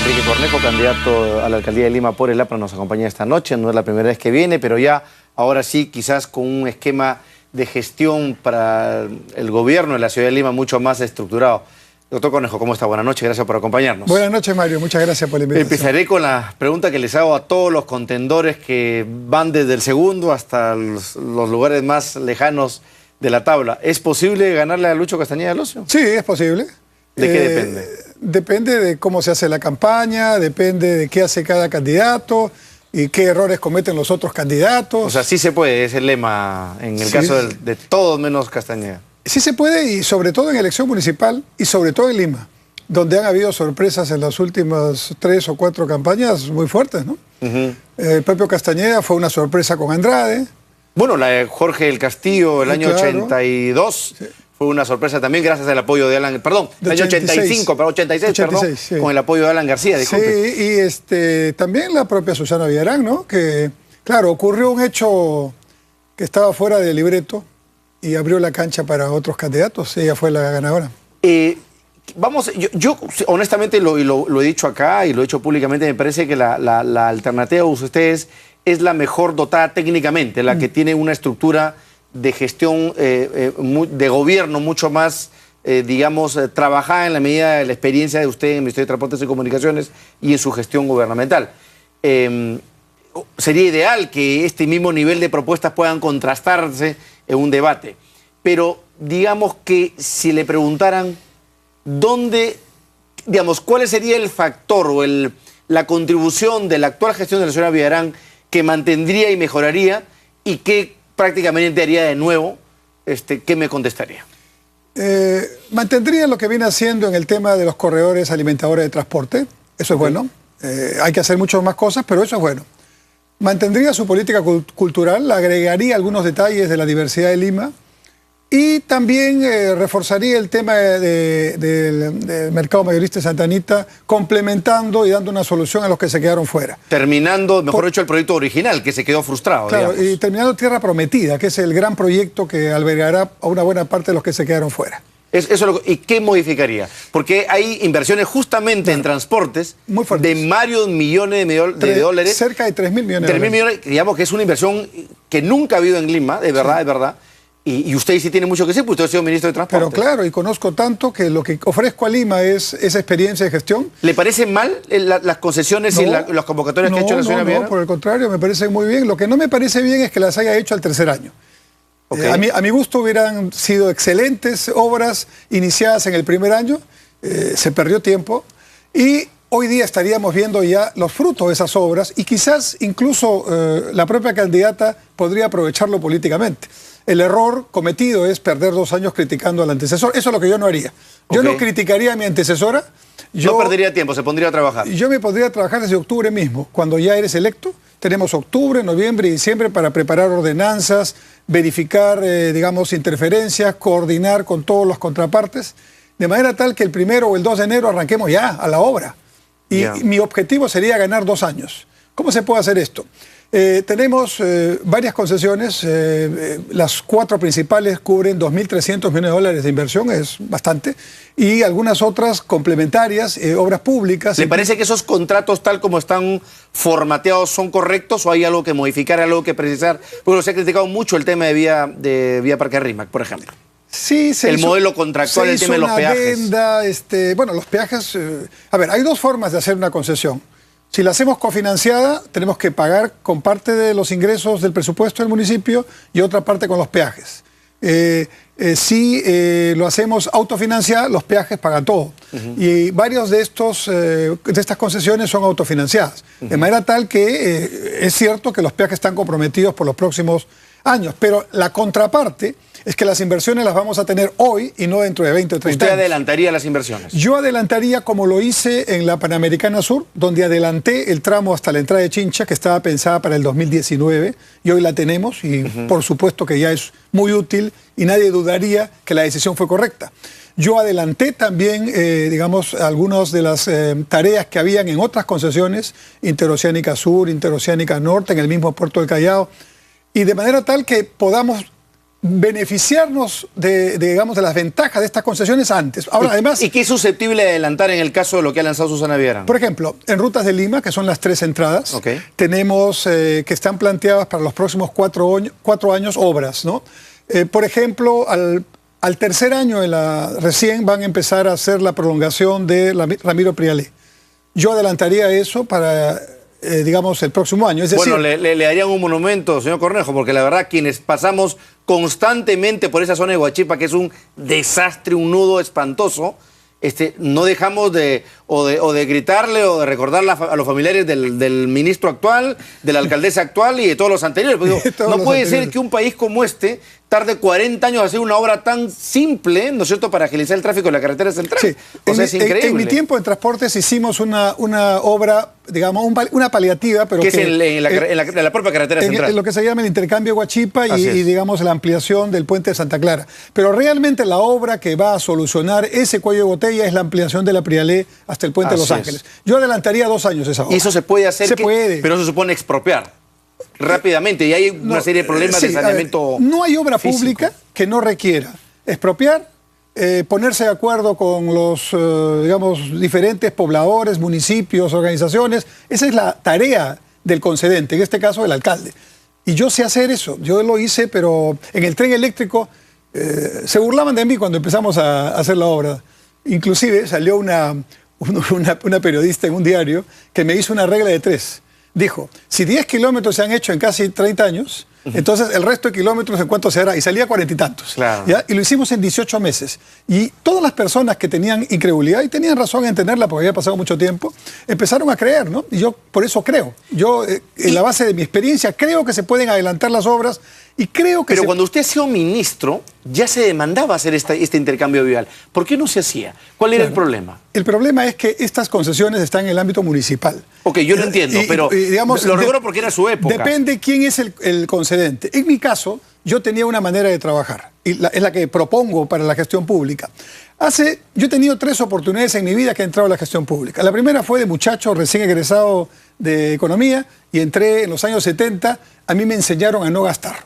Enrique Cornejo, candidato a la alcaldía de Lima por el APRA, nos acompaña esta noche. No es la primera vez que viene, pero ya ahora sí, quizás con un esquema de gestión para el gobierno de la ciudad de Lima mucho más estructurado. Doctor Cornejo, ¿cómo está? Buenas noches, gracias por acompañarnos. Buenas noches, Mario, muchas gracias por la invitación. Empezaré con la pregunta que les hago a todos los contendores que van desde el segundo hasta los lugares más lejanos de la tabla. ¿Es posible ganarle a Lucho Castañeda del Ocio? Sí, es posible. ¿De qué depende? Depende de cómo se hace la campaña, depende de qué hace cada candidato y qué errores cometen los otros candidatos. O sea, sí se puede, es el lema en el caso de todos menos Castañeda. Sí se puede, y sobre todo en elección municipal y sobre todo en Lima, donde han habido sorpresas en las últimas 3 o 4 campañas muy fuertes, ¿no? El propio Castañeda fue una sorpresa con Andrade. Bueno, la de Jorge del Castillo el año 82 fue una sorpresa también gracias al apoyo de Alan, perdón, el año 85, pero 86, sí. con el apoyo de Alan García, disculpe. Sí, y también la propia Susana Villarán, ¿no? Que, claro, ocurrió un hecho que estaba fuera del libreto y abrió la cancha para otros candidatos. Ella fue la ganadora. Vamos, yo honestamente lo he dicho acá y lo he dicho públicamente, me parece que la alternativa de ustedes es la mejor dotada técnicamente, la que tiene una estructura de gestión de gobierno mucho más, digamos, trabajada en la medida de la experiencia de usted en el Ministerio de Transportes y Comunicaciones y en su gestión gubernamental. Sería ideal que este mismo nivel de propuestas puedan contrastarse en un debate, pero digamos que si le preguntaran dónde, digamos, cuál sería el factor o la contribución de la actual gestión de la señora Villarán que mantendría y mejoraría y que prácticamente haría de nuevo, ¿qué me contestaría? Mantendría lo que viene haciendo en el tema de los corredores alimentadores de transporte. Eso es bueno. Hay que hacer muchas más cosas, pero eso es bueno. Mantendría su política cultural, agregaría algunos detalles de la diversidad de Lima y también reforzaría el tema del mercado mayorista de Santa Anita, complementando y dando una solución a los que se quedaron fuera. Terminando, mejor dicho, el proyecto original, que se quedó frustrado. Claro, digamos. Y terminando Tierra Prometida, que es el gran proyecto que albergará a una buena parte de los que se quedaron fuera. ¿Y qué modificaría? Porque hay inversiones justamente en transportes de varios millones de dólares. Cerca de 3.000 millones de dólares. 3.000 millones, digamos que es una inversión que nunca ha habido en Lima, de verdad, es verdad. Y usted sí tiene mucho que decir, porque usted ha sido ministro de Transporte. Pero claro, y conozco tanto que lo que ofrezco a Lima es esa experiencia de gestión. ¿Le parece mal las concesiones y las convocatorias que ha hecho la señora Villarán? No, por el contrario, me parece muy bien. Lo que no me parece bien es que las haya hecho al tercer año. A mi gusto hubieran sido excelentes obras iniciadas en el primer año, se perdió tiempo y hoy día estaríamos viendo ya los frutos de esas obras y quizás incluso la propia candidata podría aprovecharlo políticamente. El error cometido es perder 2 años criticando al antecesor. Eso es lo que yo no haría. Yo no criticaría a mi antecesora. No perdería tiempo, se pondría a trabajar. Yo me pondría a trabajar desde octubre mismo, cuando ya eres electo. Tenemos octubre, noviembre y diciembre para preparar ordenanzas, verificar, digamos, interferencias, coordinar con todas las contrapartes, de manera tal que el 1 o el 2 de enero arranquemos ya a la obra. Y mi objetivo sería ganar 2 años. ¿Cómo se puede hacer esto? Tenemos varias concesiones, las 4 principales cubren 2.300 millones de dólares de inversión, es bastante, y algunas otras complementarias, obras públicas. ¿Le parece que esos contratos tal como están formateados son correctos o hay algo que modificar, algo que precisar? Porque se ha criticado mucho el tema de vía Parque Rímac, por ejemplo. Sí, el modelo contractual, el tema de los peajes. Bueno, los peajes, a ver, hay 2 formas de hacer una concesión. Si la hacemos cofinanciada, tenemos que pagar con parte de los ingresos del presupuesto del municipio y otra parte con los peajes. Si lo hacemos autofinanciada, los peajes pagan todo. Y varios de estas concesiones son autofinanciadas. De manera tal que es cierto que los peajes están comprometidos por los próximos años. Pero la contraparte es que las inversiones las vamos a tener hoy y no dentro de 20 o 30 años. ¿Usted adelantaría las inversiones? Yo adelantaría como lo hice en la Panamericana Sur, donde adelanté el tramo hasta la entrada de Chincha, que estaba pensada para el 2019, y hoy la tenemos, y por supuesto que ya es muy útil, y nadie dudaría que la decisión fue correcta. Yo adelanté también, digamos, algunas de las tareas que habían en otras concesiones, Interoceánica Sur, Interoceánica Norte, en el mismo puerto del Callao, y de manera tal que podamos beneficiarnos digamos, de las ventajas de estas concesiones antes. Ahora, además, ¿Y qué es susceptible de adelantar en el caso de lo que ha lanzado Susana Villarán? Por ejemplo, en Rutas de Lima, que son las 3 entradas, Okay. tenemos que están planteadas para los próximos 4 años obras, ¿no? Por ejemplo, al tercer año recién van a empezar a hacer la prolongación de Ramiro Prialé. Yo adelantaría eso para, digamos, el próximo año. Es decir, Bueno, le darían un monumento, señor Cornejo, porque la verdad quienes pasamos constantemente por esa zona de Huachipa, que es un desastre, un nudo espantoso, no dejamos de gritarle o de recordarle a los familiares del ministro actual, de la alcaldesa actual y de todos los anteriores. No puede ser que un país como este tarde 40 años en hacer una obra tan simple, ¿no es cierto?, para agilizar el tráfico en la carretera central. Sí. O sea, es increíble. En mi tiempo en transportes hicimos una obra, digamos, una paliativa, pero que es en la propia carretera central. En lo que se llama el intercambio Huachipa y, digamos, la ampliación del puente de Santa Clara. Pero realmente la obra que va a solucionar ese cuello de botella es la ampliación de la Prialé hasta el puente de Los Ángeles. Yo adelantaría 2 años esa obra. ¿Y eso se puede hacer? Se puede. Pero eso supone expropiar rápidamente y hay una serie de problemas de saneamiento. No hay obra físico pública que no requiera expropiar, ponerse de acuerdo con los, digamos, diferentes pobladores, municipios, organizaciones. Esa es la tarea del concedente, en este caso el alcalde. Y yo sé hacer eso. Yo lo hice, pero en el tren eléctrico se burlaban de mí cuando empezamos a hacer la obra. Inclusive salió una periodista en un diario que me hizo una regla de 3. Dijo, si 10 kilómetros se han hecho en casi 30 años, entonces el resto de kilómetros en cuánto se hará. Y salía 40 y tantos. Claro. ¿Ya? Y lo hicimos en 18 meses. Y todas las personas que tenían incredulidad, y tenían razón en tenerla porque había pasado mucho tiempo, empezaron a creer, ¿no? Y yo por eso creo. Yo, en la base de mi experiencia, creo que se pueden adelantar las obras y creo que... Pero cuando usted ha sido ministro, ya se demandaba hacer este intercambio vial. ¿Por qué no se hacía? ¿Cuál era el problema? El problema es que estas concesiones están en el ámbito municipal. Ok, yo lo entiendo, pero digamos, lo recuerdo porque era su época. Depende quién es el concedente. En mi caso, yo tenía una manera de trabajar, y es la que propongo para la gestión pública. Yo he tenido 3 oportunidades en mi vida que he entrado a la gestión pública. La primera fue de muchacho recién egresado de Economía, y entré en los años 70, a mí me enseñaron a no gastar.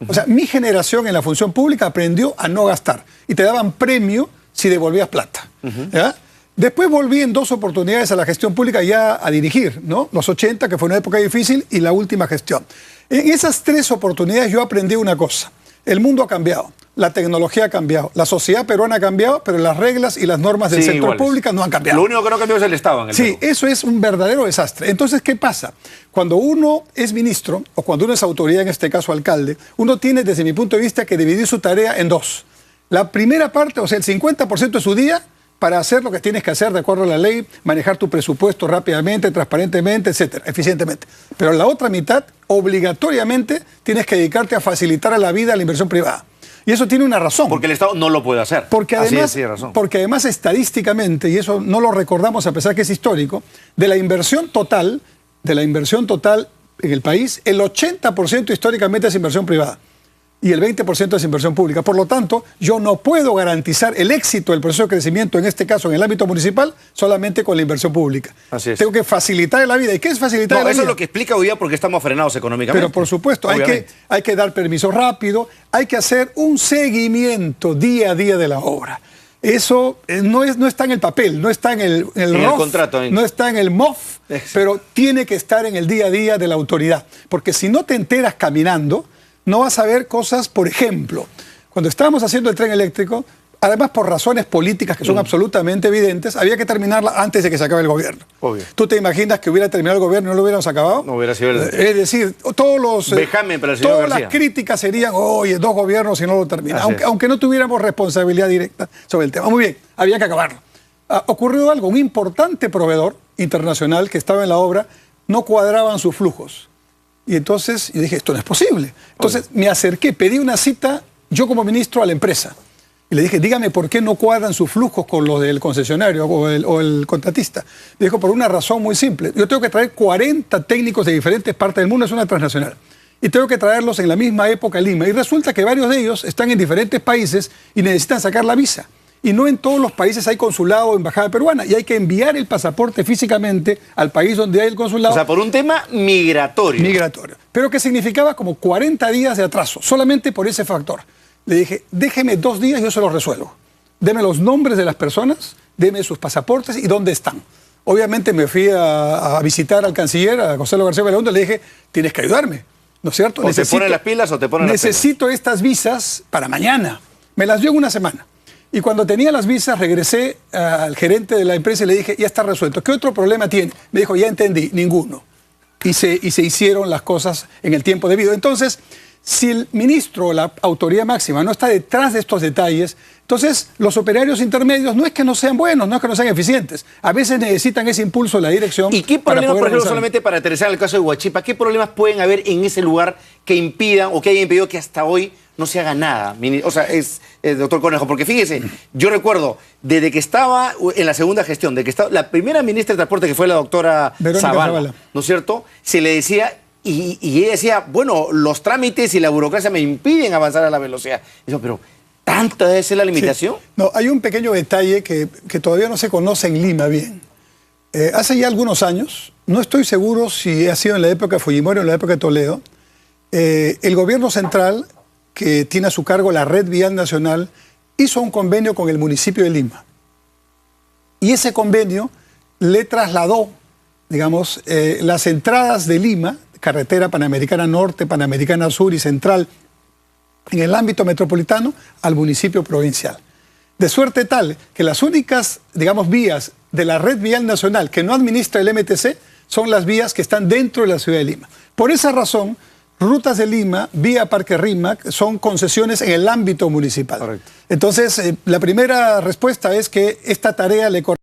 O sea, mi generación en la función pública aprendió a no gastar, y te daban premio si devolvías plata. ¿Ya? Después volví en 2 oportunidades a la gestión pública ya a dirigir, ¿no? Los 80, que fue una época difícil, y la última gestión. En esas 3 oportunidades yo aprendí una cosa. El mundo ha cambiado, la tecnología ha cambiado, la sociedad peruana ha cambiado, pero las reglas y las normas del sector público no han cambiado. Lo único que no cambió es el Estado en el Perú. Eso es un verdadero desastre. Entonces, ¿qué pasa? Cuando uno es ministro, o cuando uno es autoridad, en este caso alcalde, uno tiene, desde mi punto de vista, que dividir su tarea en 2. La primera parte, o sea, el 50% de su día, para hacer lo que tienes que hacer de acuerdo a la ley, manejar tu presupuesto rápidamente, transparentemente, etcétera, eficientemente. Pero la otra mitad, obligatoriamente, tienes que dedicarte a facilitar a la vida a la inversión privada. Y eso tiene una razón. Porque el Estado no lo puede hacer. Porque además, estadísticamente, y eso no lo recordamos a pesar que es histórico, de la inversión total en el país, el 80% históricamente es inversión privada. Y el 20% es inversión pública. Por lo tanto, yo no puedo garantizar el éxito del proceso de crecimiento, en este caso en el ámbito municipal, solamente con la inversión pública. Así es. Tengo que facilitar la vida. ¿Y qué es facilitar la vida? Eso es lo que explica hoy día por qué estamos frenados económicamente. Pero por supuesto, hay que dar permiso rápido, hay que hacer un seguimiento día a día de la obra. Eso no está en el papel, no está en el ROF, contrato, no está en el MOF, pero tiene que estar en el día a día de la autoridad. Porque si no te enteras caminando, no vas a ver cosas, por ejemplo, cuando estábamos haciendo el tren eléctrico, además por razones políticas que son absolutamente evidentes, había que terminarla antes de que se acabe el gobierno. Obvio. ¿Tú te imaginas que hubiera terminado el gobierno y no lo hubiéramos acabado? No hubiera sido Es decir, vejamen para el señor todas García. las críticas serían, oye, 2 gobiernos y no lo termina. Aunque no tuviéramos responsabilidad directa sobre el tema. Muy bien, había que acabarlo. Ocurrió algo, un importante proveedor internacional que estaba en la obra, no cuadraban sus flujos. Y entonces yo dije, esto no es posible. Entonces me acerqué, pedí una cita, yo como ministro, a la empresa. Y le dije, dígame por qué no cuadran sus flujos con los del concesionario o el contratista. Me dijo, por una razón muy simple. Yo tengo que traer 40 técnicos de diferentes partes del mundo, es una transnacional. Y tengo que traerlos en la misma época a Lima. Y resulta que varios de ellos están en diferentes países y necesitan sacar la visa. Y no en todos los países hay consulado o embajada peruana. Y hay que enviar el pasaporte físicamente al país donde hay el consulado. O sea, por un tema migratorio. Migratorio. Pero que significaba como 40 días de atraso, solamente por ese factor. Le dije, déjeme 2 días, yo se los resuelvo. Deme los nombres de las personas, deme sus pasaportes y dónde están. Obviamente me fui a visitar al canciller, a Gonzalo García Belaúnde, le dije, tienes que ayudarme, ¿no es cierto? O te ponen las pilas o te ponen las pilas. Necesito estas visas para mañana. Me las dio en una semana. Y cuando tenía las visas, regresé al gerente de la empresa y le dije, ya está resuelto. ¿Qué otro problema tiene? Me dijo, ya entendí, ninguno. Y se hicieron las cosas en el tiempo debido. Entonces, si el ministro o la autoridad máxima no está detrás de estos detalles, entonces los operarios intermedios no es que no sean buenos, no es que no sean eficientes. A veces necesitan ese impulso de la dirección. ¿Y qué problemas, por ejemplo, solamente para aterrizar el caso de Huachipa, qué problemas pueden haber en ese lugar que impidan o que hayan impedido que hasta hoy no se haga nada? O sea, doctor Conejo, porque fíjese, yo recuerdo, desde que estaba en la segunda gestión, de que estaba la primera ministra de Transporte, que fue la doctora Zavala, ¿no es cierto? Se le decía, y ella decía, bueno, los trámites y la burocracia me impiden avanzar a la velocidad. Digo, pero ¿tanta debe ser la limitación? Sí. No, hay un pequeño detalle que todavía no se conoce en Lima bien. Hace ya algunos años, no estoy seguro si ha sido en la época de Fujimori o en la época de Toledo, el gobierno central, que tiene a su cargo la Red Vial Nacional, hizo un convenio con el municipio de Lima. Y ese convenio le trasladó, digamos, las entradas de Lima, carretera Panamericana Norte, Panamericana Sur y Central, en el ámbito metropolitano, al municipio provincial. De suerte tal que las únicas, digamos, vías de la Red Vial Nacional que no administra el MTC son las vías que están dentro de la ciudad de Lima. Por esa razón, Rutas de Lima, vía Parque Rímac, son concesiones en el ámbito municipal. Correcto. Entonces, la primera respuesta es que esta tarea le corresponde